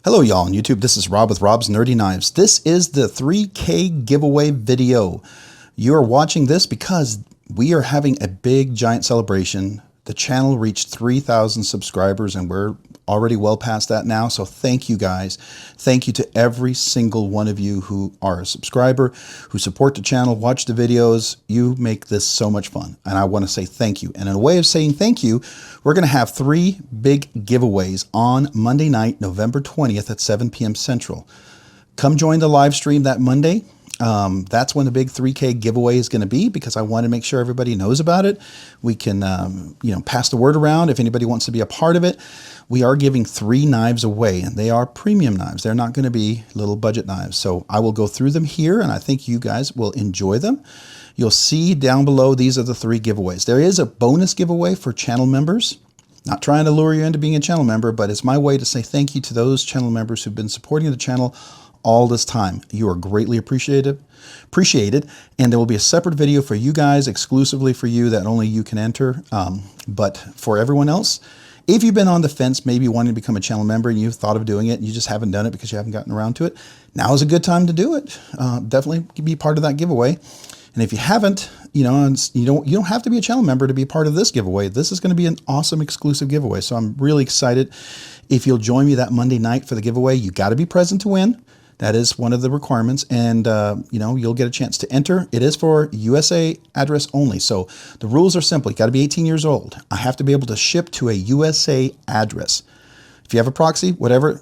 Hello y'all on YouTube, this is Rob with Rob's Nerdy Knives. This is the 3K giveaway video. You're watching this because we are having a big giant celebration. The channel reached 3,000 subscribers and we're already well past that now, so thank you guys. Thank you to every single one of you who are a subscriber, who support the channel, watch the videos. You make this so much fun and I want to say thank you. And in a way of saying thank you, we're going to have 3 big giveaways on Monday night, November 20th at 7 p.m. Central. Come join the live stream that Monday. That's when the big 3K giveaway is going to be, because I want to make sure everybody knows about it. We can, pass the word around if anybody wants to be a part of it. We are giving 3 knives away, and they are premium knives. They're not going to be little budget knives. So I will go through them here, and I think you guys will enjoy them. You'll see down below, these are the 3 giveaways. There is a bonus giveaway for channel members. Not trying to lure you into being a channel member, but it's my way to say thank you to those channel members who've been supporting the channel all this time. You are greatly appreciated, and there will be a separate video for you guys, exclusively for you, that only you can enter. But for everyone else, if you've been on the fence, maybe wanting to become a channel member and you've thought of doing it and you just haven't done it because you haven't gotten around to it, now is a good time to do it. Definitely be part of that giveaway. And if you haven't, you don't have to be a channel member to be part of this giveaway. This is going to be an awesome exclusive giveaway. So I'm really excited. If you'll join me that Monday night for the giveaway, you got to be present to win. That is one of the requirements, and you'll get a chance to enter. It is for USA address only, so the rules are simple. You got to be 18 years old. I have to be able to ship to a USA address. If you have a proxy, whatever,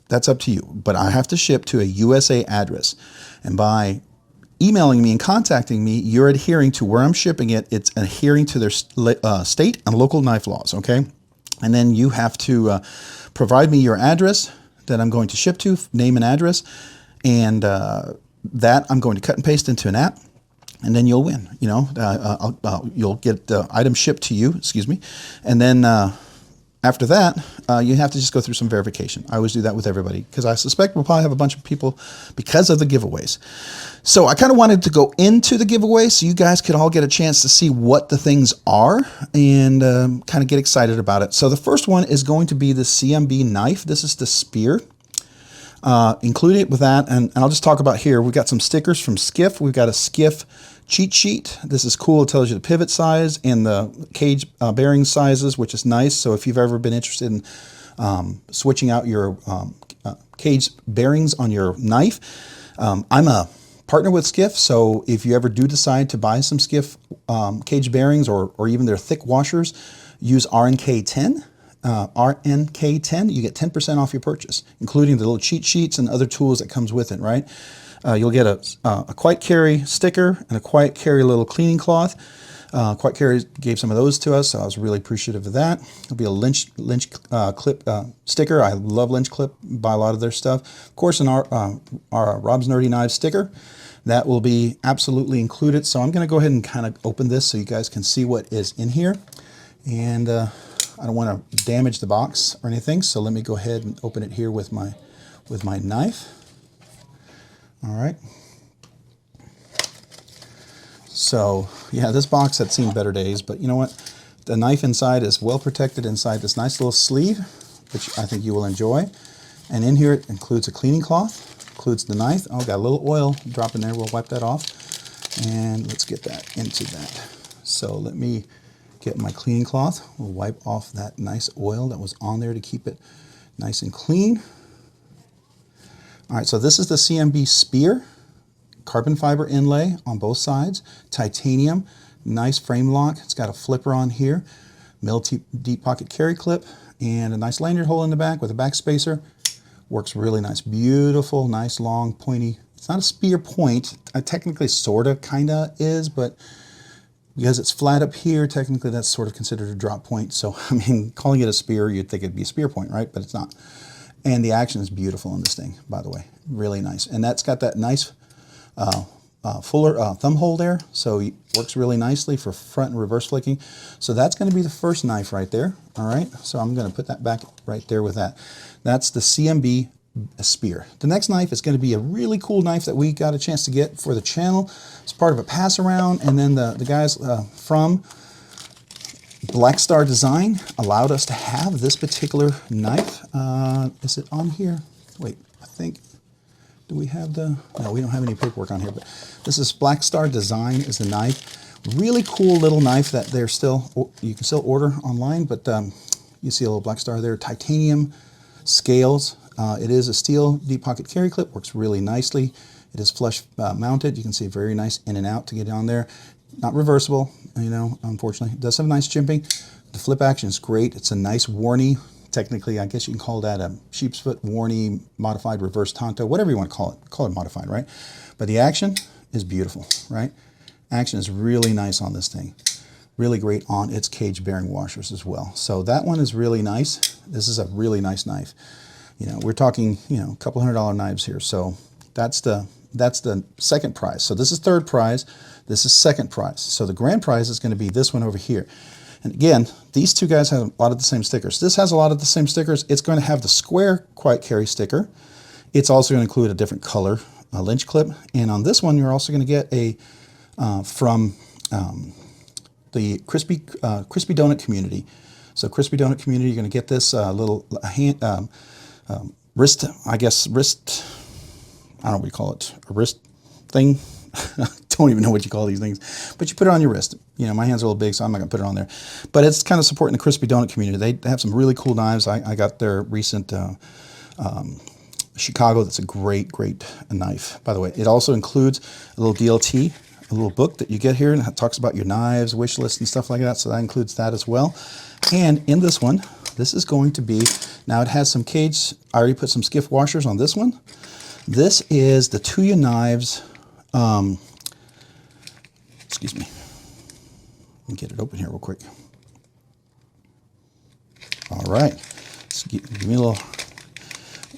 that's up to you. But I have to ship to a USA address, and by emailing me and contacting me, you're adhering to where I'm shipping it. It's adhering to their state and local knife laws. Okay, and then you have to provide me your address that I'm going to ship to, name and address, and that I'm going to cut and paste into an app, and then you'll win. You'll get the item shipped to you, and then after that, you have to just go through some verification. I always do that with everybody because I suspect we'll probably have a bunch of people because of the giveaways. So I kind of wanted to go into the giveaway so you guys could all get a chance to see what the things are and kind of get excited about it. So the first one is going to be the CMB knife. This is the Spear. Included with that, and I'll just talk about here, we've got some stickers from Skiff. We've got a Skiff cheat sheet. This is cool. It tells you the pivot size and the cage bearing sizes, which is nice. So if you've ever been interested in switching out your cage bearings on your knife, I'm a partner with Skiff, so if you ever do decide to buy some Skiff cage bearings or even their thick washers, use RNK10. RNK10, you get 10% off your purchase, including the little cheat sheets and other tools that comes with it, right? You'll get a Quiet Carry sticker and a Quiet Carry little cleaning cloth. Quiet Carry gave some of those to us, so I was really appreciative of that. There'll be a Lynch clip sticker. I love Lynch clip, buy a lot of their stuff. Of course, in our Rob's Nerdy Knives sticker, that will be absolutely included. So I'm going to go ahead and kind of open this so you guys can see what is in here. And I don't want to damage the box or anything, so let me go ahead and open it here with my knife. All right. So yeah, this box had seen better days, but you know what? The knife inside is well protected inside this nice little sleeve, which I think you will enjoy. And in here it includes a cleaning cloth, includes the knife. Oh, got a little oil drop in there. We'll wipe that off. And let's get that into that. So let me get my cleaning cloth. We'll wipe off that nice oil that was on there to keep it nice and clean. All right, so this is the CMB Spear, carbon fiber inlay on both sides, titanium, nice frame lock. It's got a flipper on here, deep pocket carry clip, and a nice lanyard hole in the back with a back spacer. Works really nice, beautiful, nice long pointy. It's not a spear point. Technically, sorta, kinda is, but because it's flat up here, technically that's sort of considered a drop point. So, I mean, calling it a spear, you'd think it'd be a spear point, right? But it's not. And the action is beautiful in this thing, by the way. Really nice. And that's got that nice fuller thumb hole there. So it works really nicely for front and reverse flicking. So that's going to be the first knife right there. All right. So I'm going to put that back right there with that. That's the CMB Spear. The next knife is going to be a really cool knife that we got a chance to get for the channel. It's part of a pass around, and then the guys from Black Star Design allowed us to have this particular knife. Is it on here? wait, I think, do we have the, no, we don't have any paperwork on here, but this is Black Star Design is the knife. Really cool little knife that they're still, you can still order online, but you see a little Black Star there. Titanium scales. It is a steel deep pocket carry clip, works really nicely. It is flush mounted. You can see very nice in and out to get on there. Not reversible, you know, unfortunately. It does have nice jimping. The flip action is great. It's a nice Warney. Technically, I guess you can call that a sheep's foot, Warney, modified reverse Tonto, whatever you want to call it. Call it modified, right? But the action is beautiful, right? Action is really nice on this thing. Really great on its cage bearing washers as well. So that one is really nice. This is a really nice knife. You know, we're talking, you know, a couple $100 knives here. So that's the second prize. So this is third prize. This is second prize. So the grand prize is going to be this one over here. And again, these two guys have a lot of the same stickers. This has a lot of the same stickers. It's going to have the square quiet carry sticker. It's also going to include a different color lynch clip. And on this one, you're also going to get a from the Crispy Donut community. So Crispy Donut community, you're going to get this little hand, wrist, I guess wrist, I don't know what you call it, a wrist thing. Don't even know what you call these things, but you put it on your wrist. You know, my hands are a little big, so I'm not gonna put it on there. But it's kind of supporting the Crispy Donut community. They have some really cool knives. I got their recent Chicago. That's a great knife. By the way, it also includes a little DLT, a little book that you get here, and it talks about your knives, wish list, and stuff like that. So that includes that as well. And in this one, this is going to be, now it has some cage. I already put some Skiff washers on this one. This is the Tuya Knives. Excuse me. Let me get it open here real quick. All right. Just give me a little,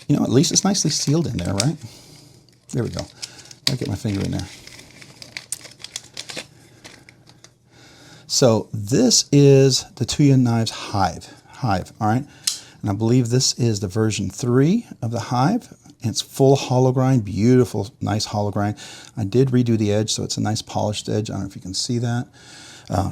you know, at least it's nicely sealed in there, right? There we go. I'll get my finger in there. So this is the Tuya Knives Hive, all right? And I believe this is the version 3 of the Hive. It's full hollow grind, beautiful, nice hollow grind. I did redo the edge, so it's a nice polished edge. I don't know if you can see that.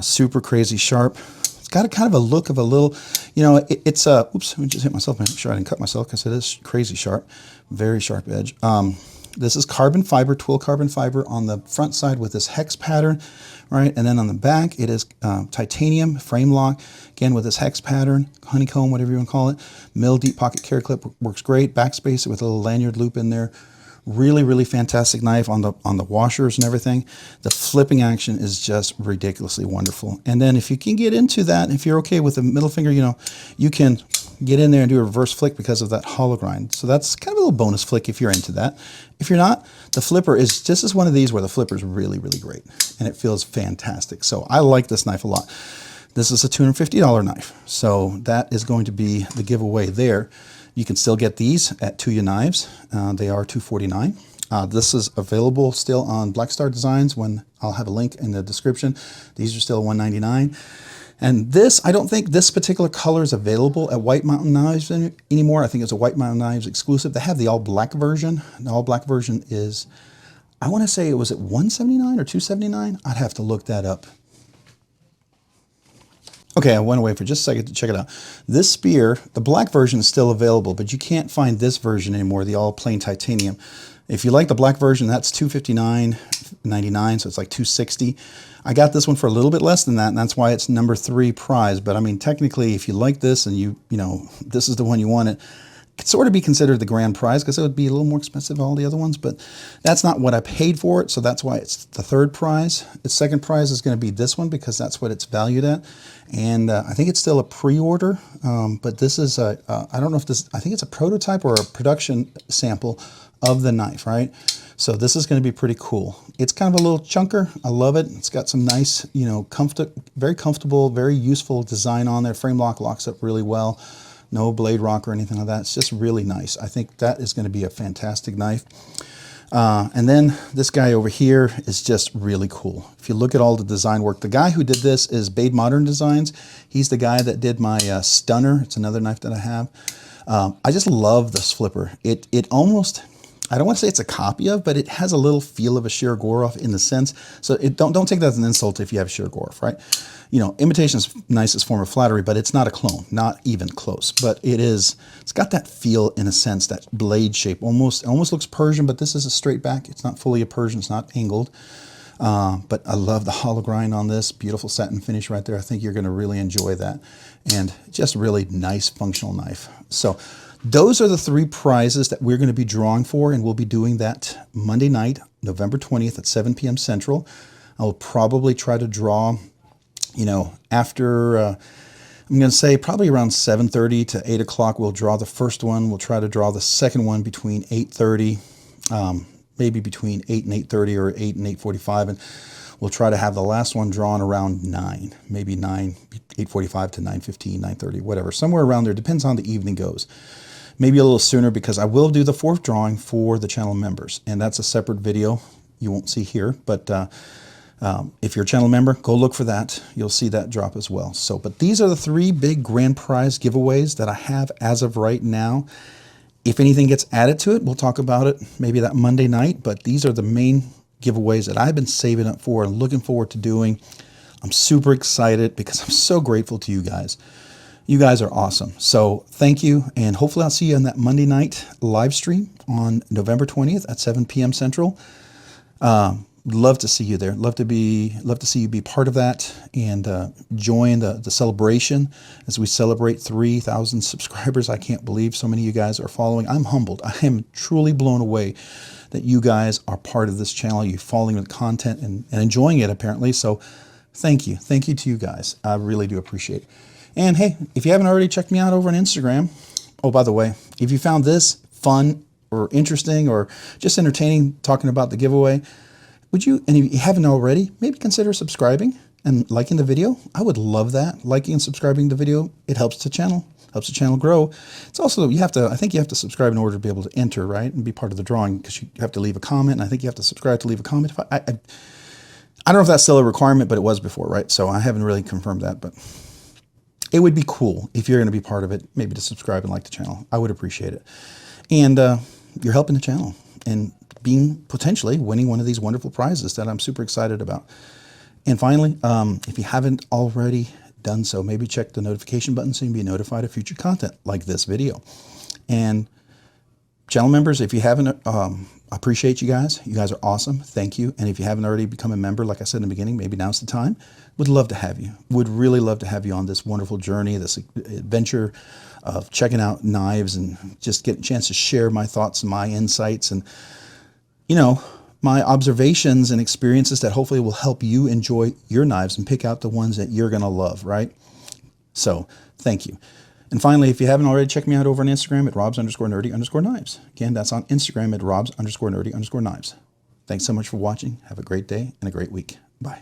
Super crazy sharp. It's got a kind of a look of a little, you know, it's a, oops, let me just hit myself, make sure I didn't cut myself because it is crazy sharp, very sharp edge. This is carbon fiber, twill carbon fiber on the front side with this hex pattern, right? And then on the back, it is titanium frame lock, again with this hex pattern, honeycomb, whatever you want to call it. Mill deep pocket carry clip works great. Backspace with a little lanyard loop in there. Really fantastic knife on the washers and everything. The flipping action is just ridiculously wonderful. And then if you can get into that, if you're okay with the middle finger, you know, you can get in there and do a reverse flick because of that hollow grind. So that's kind of a little bonus flick if you're into that. If you're not, the flipper is just as one of these where the flipper is really great and it feels fantastic. So I like this knife a lot. This is a $250 knife. So that is going to be the giveaway there. You can still get these at Tuya Knives. They are $249. This is available still on Black Star Designs. When I'll have a link in the description. These are still $199. And this, I don't think this particular color is available at White Mountain Knives anymore. I think it's a White Mountain Knives exclusive. They have the all black version. The all black version is, I want to say it was at $179 or $279. I'd have to look that up. Okay, I went away for just a second to check it out. This spear, the black version is still available, but you can't find this version anymore, the all plain titanium. If you like the black version, that's $259.99, so it's like $260. I got this one for a little bit less than that, and that's why it's number 3 prize. But I mean, technically, if you like this and you know, this is the one you wanted, it could sort of be considered the grand prize because it would be a little more expensive than all the other ones, but that's not what I paid for it, so that's why it's the 3rd prize. The 2nd prize is going to be this one because that's what it's valued at, and I think it's still a pre-order, but this is a, I don't know if this, I think it's a prototype or a production sample of the knife, right? So this is going to be pretty cool. It's kind of a little chunker. I love it. It's got some nice, you know, very comfortable, very useful design on there. Frame lock locks up really well. No blade rock or anything like that. It's just really nice. I think that is going to be a fantastic knife. And then this guy over here is just really cool. If you look at all the design work, the guy who did this is Bade Modern Designs. He's the guy that did my Stunner. It's another knife that I have. I just love this flipper. It almost, I don't want to say it's a copy of, but it has a little feel of a Shirogorov in the sense. So don't take that as an insult if you have Shirogorov, right? You know, imitation is nicest form of flattery, but it's not a clone, not even close. But it's got that feel in a sense, that blade shape. Almost looks Persian, but this is a straight back. It's not fully a Persian, it's not angled. But I love the hollow grind on this. Beautiful satin finish right there. I think you're going to really enjoy that. And just really nice functional knife. So those are the 3 prizes that we're going to be drawing for, and we'll be doing that Monday night, November 20th at 7 p.m. Central. I will probably try to draw, you know, after, I'm going to say probably around 7:30 to 8 o'clock, we'll draw the first one. We'll try to draw the second one between 8:30, maybe between 8 and 8:30 or 8 and 8:45, and we'll try to have the last one drawn around 9, maybe 8:45 to 9:15, 9:30, whatever, somewhere around there. Depends on the evening goes. Maybe a little sooner, because I will do the 4th drawing for the channel members, and that's a separate video you won't see here. But if you're a channel member, go look for that. You'll see that drop as well. So, but these are the 3 big grand prize giveaways that I have as of right now. If anything gets added to it, we'll talk about it maybe that Monday night. But these are the main giveaways that I've been saving up for and looking forward to doing. I'm super excited because I'm so grateful to you guys. You guys are awesome. So thank you, and hopefully I'll see you on that Monday night live stream on November 20th at 7 p.m. Central. Love to see you there. Love to see you be part of that and join the celebration as we celebrate 3,000 subscribers. I can't believe so many of you guys are following. I'm humbled. I am truly blown away that you guys are part of this channel. You're following the content and enjoying it, apparently. So thank you. Thank you to you guys. I really do appreciate it. And hey, if you haven't already checked me out over on Instagram, oh, by the way, if you found this fun or interesting or just entertaining talking about the giveaway, would you, and if you haven't already, maybe consider subscribing and liking the video? I would love that. Liking and subscribing the video, it helps the channel grow. It's also, I think you have to subscribe in order to be able to enter, right? And be part of the drawing, because you have to leave a comment. And I think you have to subscribe to leave a comment. I don't know if that's still a requirement, but it was before, right? So I haven't really confirmed that, but it would be cool if you're going to be part of it, maybe to subscribe and like the channel. I would appreciate it. And you're helping the channel and potentially winning one of these wonderful prizes that I'm super excited about. And finally, if you haven't already done so, maybe check the notification button so you can be notified of future content like this video. And channel members, if you haven't, I appreciate you guys. You guys are awesome. Thank you. And if you haven't already become a member, like I said in the beginning, maybe now's the time. Would love to have you. Would really love to have you on this wonderful journey, this adventure of checking out knives and just getting a chance to share my thoughts and my insights and, you know, my observations and experiences that hopefully will help you enjoy your knives and pick out the ones that you're going to love, right? So thank you. And finally, if you haven't already, check me out over on Instagram at robs_nerdy_knives. Again, that's on Instagram at robs_nerdy_knives. Thanks so much for watching. Have a great day and a great week. Bye.